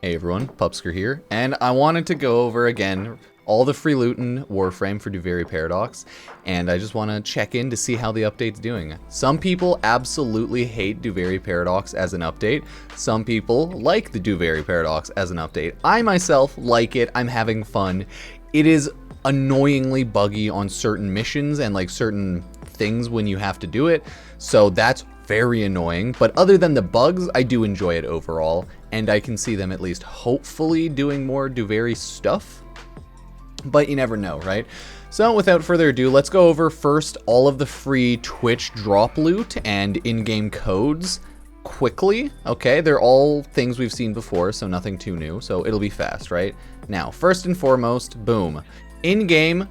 Hey everyone, Pupsker here, and I wanted to go over again all the free loot in Warframe for Duviri Paradox, and I just want to check in to see how the update's doing. Some people absolutely hate Duviri Paradox as an update. Some people like the Duviri Paradox as an update. I myself like it. I'm having fun. It is annoyingly buggy on certain missions and like certain things when you have to do it, so that's very annoying. But other than the bugs, I do enjoy it overall, and I can see them at least hopefully doing more Duviri stuff, but you never know, right? So without further ado, let's go over first all of the free Twitch drop loot and in-game codes quickly. Okay, they're all things we've seen before, so nothing too new, so it'll be fast, right? Now, first and foremost, boom. In-game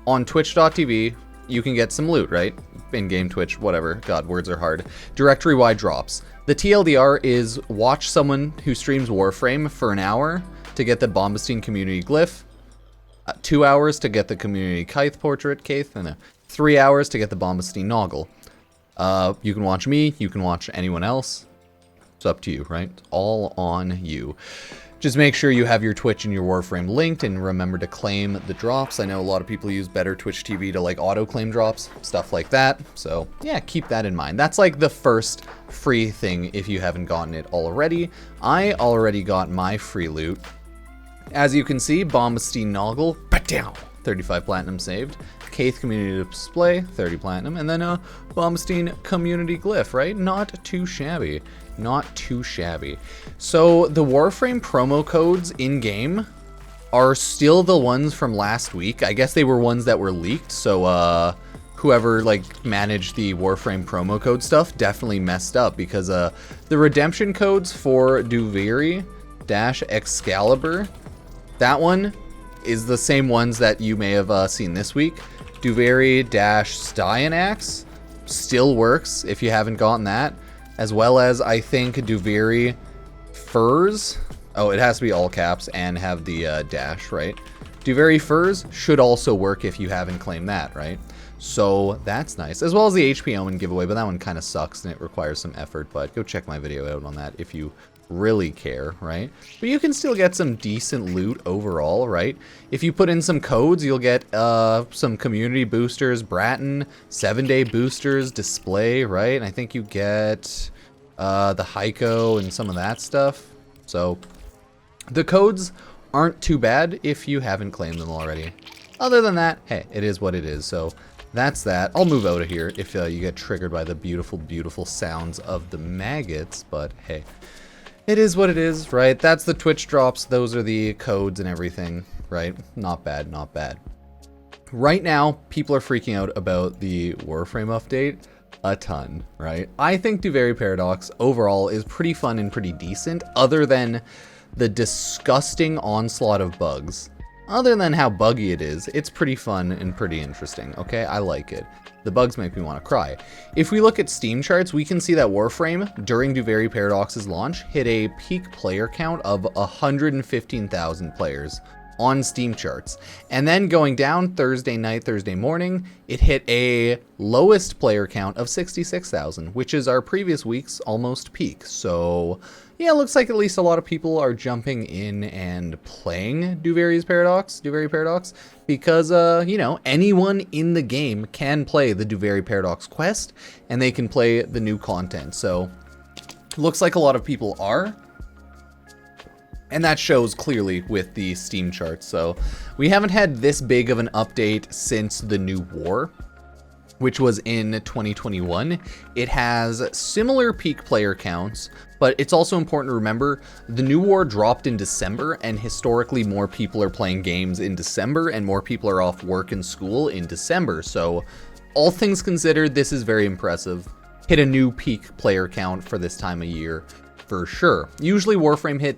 on twitch.tv, you can get some loot, right? In-game Twitch, whatever. God, words are hard. Directory-wide drops. The TLDR is watch someone who streams Warframe for an hour to get the Bombastine community glyph, 2 hours to get the community Kythe portrait, and 3 hours to get the Bombastine Noggle. You can watch me, you can watch anyone else. It's up to you, right? It's all on you. Just make sure you have your Twitch and your Warframe linked, and remember to claim the drops. I know a lot of people use Better Twitch TV to like auto-claim drops, stuff like that. So yeah, keep that in mind. That's like the first free thing if you haven't gotten it already. I already got my free loot. As you can see, Bombastine Noggle, 35 platinum saved. Kythe community display, 30 platinum, and then a Bombastine community glyph, right? Not too shabby. Not too shabby. So the Warframe promo codes in-game are still the ones from last week. I guess they were ones that were leaked, so whoever like managed the Warframe promo code stuff definitely messed up, because the redemption codes for Duviri-Excalibur, that one is the same ones that you may have seen this week. Duviri-Styanax still works if you haven't gotten that, as well as I think Duviri Furs. Oh, it has to be all caps and have the dash, right? Duviri Furs should also work if you haven't claimed that, right? So that's nice, as well as the HP Omen giveaway, but that one kind of sucks and it requires some effort, but go check my video out on that if you really care, right? But you can still get some decent loot overall, right? If you put in some codes, you'll get some community boosters, Bratton, 7-day boosters, display, right? And I think you get the Heiko and some of that stuff. So the codes aren't too bad if you haven't claimed them already. Other than that, hey, it is what it is. So that's that. I'll move out of here if you get triggered by the beautiful, beautiful sounds of the maggots, but hey, it is what it is, right? That's the Twitch drops. Those are the codes and everything, right? Not bad, not bad. Right now, people are freaking out about the Warframe update a ton, right? I think Duviri Paradox overall is pretty fun and pretty decent, other than the disgusting onslaught of bugs. Other than how buggy it is, it's pretty fun and pretty interesting, okay? I like it. The bugs make me want to cry. If we look at Steam charts, we can see that Warframe, during Duviri Paradox's launch, hit a peak player count of 115,000 players on Steam charts. And then going down Thursday night, Thursday morning, it hit a lowest player count of 66,000, which is our previous week's almost peak. So yeah, it looks like at least a lot of people are jumping in and playing Duviri Paradox, because, you know, anyone in the game can play the Duviri Paradox quest, and they can play the new content. So looks like a lot of people are. And that shows clearly with the Steam charts. So we haven't had this big of an update since the new war, which was in 2021. It has similar peak player counts, but it's also important to remember the new war dropped in December, and historically more people are playing games in December and more people are off work and school in December. So all things considered, this is very impressive. Hit a new peak player count for this time of year for sure. Usually Warframe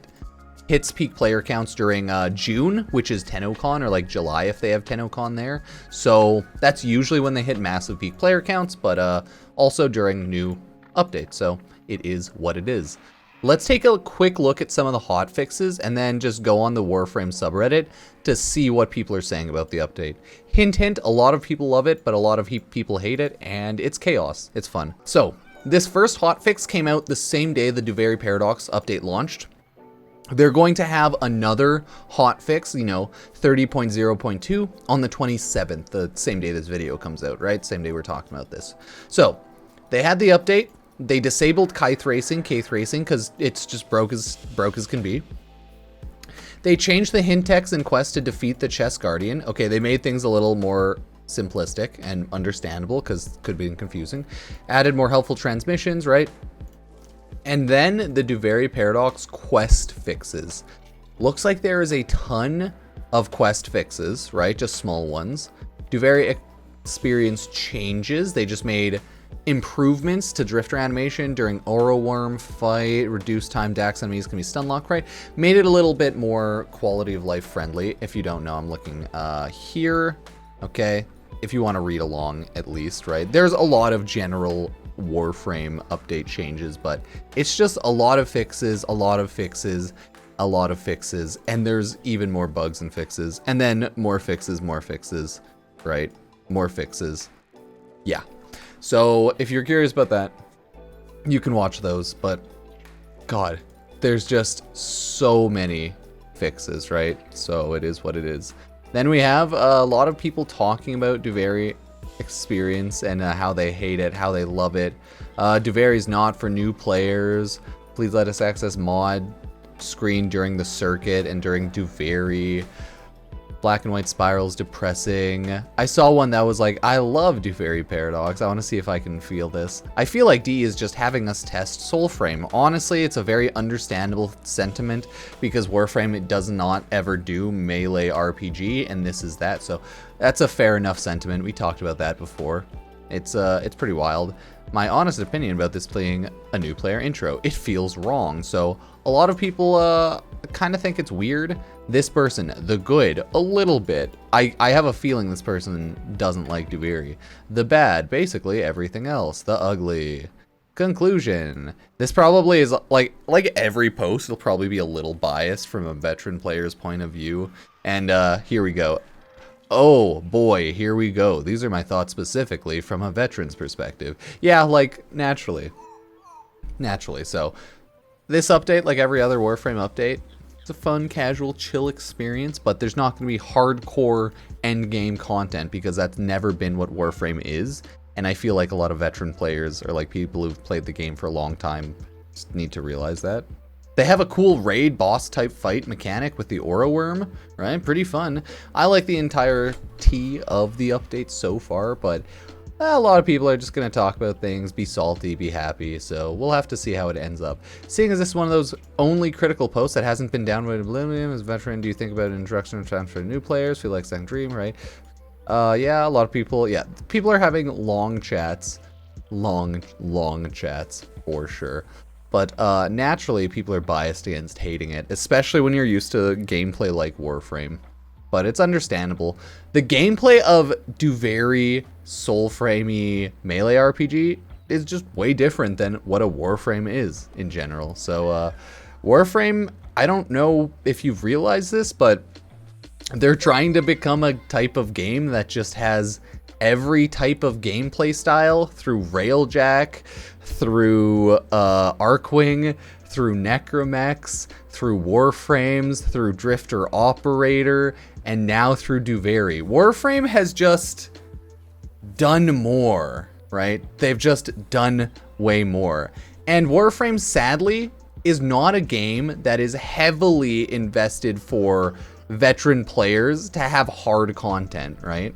hits peak player counts during June, which is TennoCon, or like July if they have TennoCon there. So that's usually when they hit massive peak player counts, but also during new updates. So it is what it is. Let's take a quick look at some of the hotfixes and then just go on the Warframe subreddit to see what people are saying about the update. Hint, hint, a lot of people love it, but a lot of people hate it, and it's chaos. It's fun. So this first hotfix came out the same day the Duviri Paradox update launched. They're going to have another hotfix, you know, 30.0.2 on the 27th, the same day this video comes out, right? Same day we're talking about this. So they had the update. They disabled Kith Racing, because it's just broke as can be. They changed the hint text in quest to defeat the Chess Guardian. Okay, they made things a little more simplistic and understandable because it could be confusing. Added more helpful transmissions, right? And then the Duviri Paradox quest fixes. Looks like there is a ton of quest fixes, right? Just small ones. Duviri experience changes. They just made improvements to drifter animation during Oro Worm fight. Reduced time Dax enemies can be stun locked, right? Made it a little bit more quality of life friendly. If you don't know, I'm looking here. Okay. If you want to read along at least, right? There's a lot of general Warframe update changes, but it's just a lot of fixes, and there's even more bugs and fixes, and then more fixes, right? More fixes. Yeah. So if you're curious about that, you can watch those, but God, there's just so many fixes, right? So it is what it is. Then we have a lot of people talking about Duviri experience and how they hate it, how they love it. Duviri is not for new players. Please let us access mod screen during the circuit and during Duviri. Black and white spirals depressing. I saw one that was like, I love Duviri Paradox. I want to see if I can feel this. I feel like D is just having us test Soulframe. Honestly, it's a very understandable sentiment because Warframe, it does not ever do melee RPG, and this is that. So that's a fair enough sentiment. We talked about that before. It's pretty wild. My honest opinion about this being a new player intro, it feels wrong. So a lot of people kind of think it's weird. This person, the good, a little bit. I have a feeling this person doesn't like Duviri. The bad, basically everything else. The ugly. Conclusion. This probably is like every post, it'll probably be a little biased from a veteran player's point of view. And here we go. Oh boy, here we go. These are my thoughts specifically from a veteran's perspective. Yeah, like naturally. So this update, like every other Warframe update, it's a fun, casual, chill experience, but there's not going to be hardcore endgame content because that's never been what Warframe is. And I feel like a lot of veteran players or like people who've played the game for a long time just need to realize that. They have a cool raid boss type fight mechanic with the Oro Worm, right? Pretty fun. I like the entirety of the update so far, but a lot of people are just going to talk about things, be salty, be happy, so we'll have to see how it ends up. Seeing as this is one of those only critical posts that hasn't been downvoted Oblivion, as a veteran, do you think about an introduction of transfer to new players? Feel like Second Dream, right? Yeah, a lot of people, people are having long chats, long chats, for sure. But naturally, people are biased against hating it, especially when you're used to gameplay like Warframe. But it's understandable. The gameplay of Duviri Soulframey melee RPG is just way different than what a Warframe is in general. So Warframe, I don't know if you've realized this, but they're trying to become a type of game that just has every type of gameplay style through Railjack, through Arcwing, through Necromex, through Warframes, through Drifter Operator, and now through Duviri. Warframe has just done more, right? They've just done way more. And Warframe, sadly, is not a game that is heavily invested for veteran players to have hard content, right?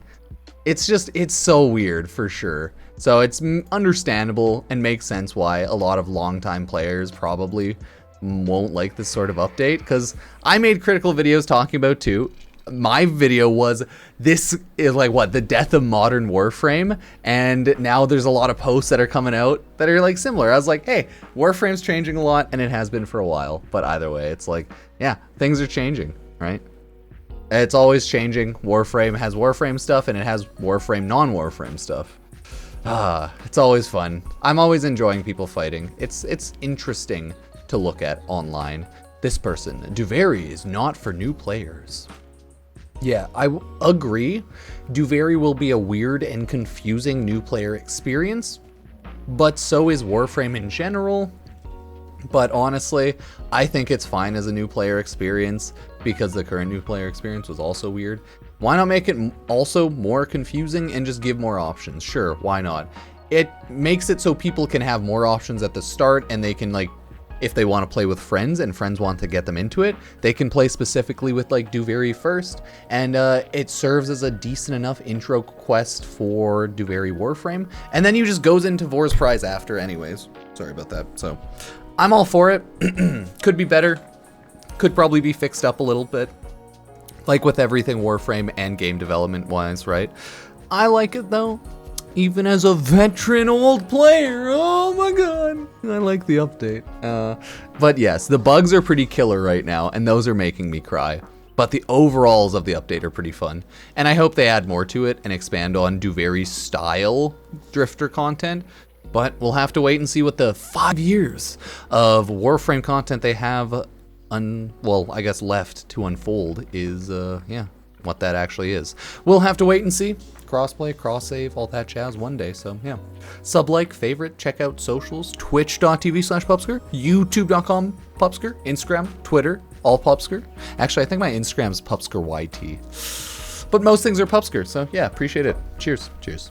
It's so weird for sure. So it's understandable and makes sense why a lot of longtime players probably won't like this sort of update, because I made critical videos talking about too. My video was, this is like what, the death of modern Warframe, and now there's a lot of posts that are coming out that are like similar. I was like, hey, Warframe's changing a lot, and it has been for a while, but either way, it's like, yeah, things are changing, right? It's always changing. Warframe has Warframe stuff, and it has Warframe non-Warframe stuff. It's always fun. I'm always enjoying people fighting. It's interesting to look at online. This person, Duviri is not for new players. Yeah, I agree. Duviri will be a weird and confusing new player experience, but so is Warframe in general. But honestly, I think it's fine as a new player experience because the current new player experience was also weird. Why not make it also more confusing and just give more options? Sure, why not? It makes it so people can have more options at the start, and they can, like, if they want to play with friends and friends want to get them into it, they can play specifically with like Duviri first, and it serves as a decent enough intro quest for Duviri Warframe, and then you just goes into Vor's Prize after anyways. Sorry about that. So I'm all for it. Could be better. Could probably be fixed up a little bit. Like with everything Warframe and game development wise, right? I like it though. Even as a veteran old player, oh my god, I like the update. But yes, the bugs are pretty killer right now, and those are making me cry. But the overalls of the update are pretty fun, and I hope they add more to it and expand on Duviri style Drifter content. But we'll have to wait and see what the 5 years of Warframe content they have, well, I guess left to unfold is, yeah, what that actually is. We'll have to wait and see. Crossplay, cross-save, all that jazz one day, so yeah. Sub, like, favorite, check out socials, twitch.tv/Pupsker, youtube.com Pupsker, Instagram, Twitter, all Pupsker. Actually, I think my Instagram's PupskerYT. But most things are Pupsker, so yeah, appreciate it. Cheers. Cheers.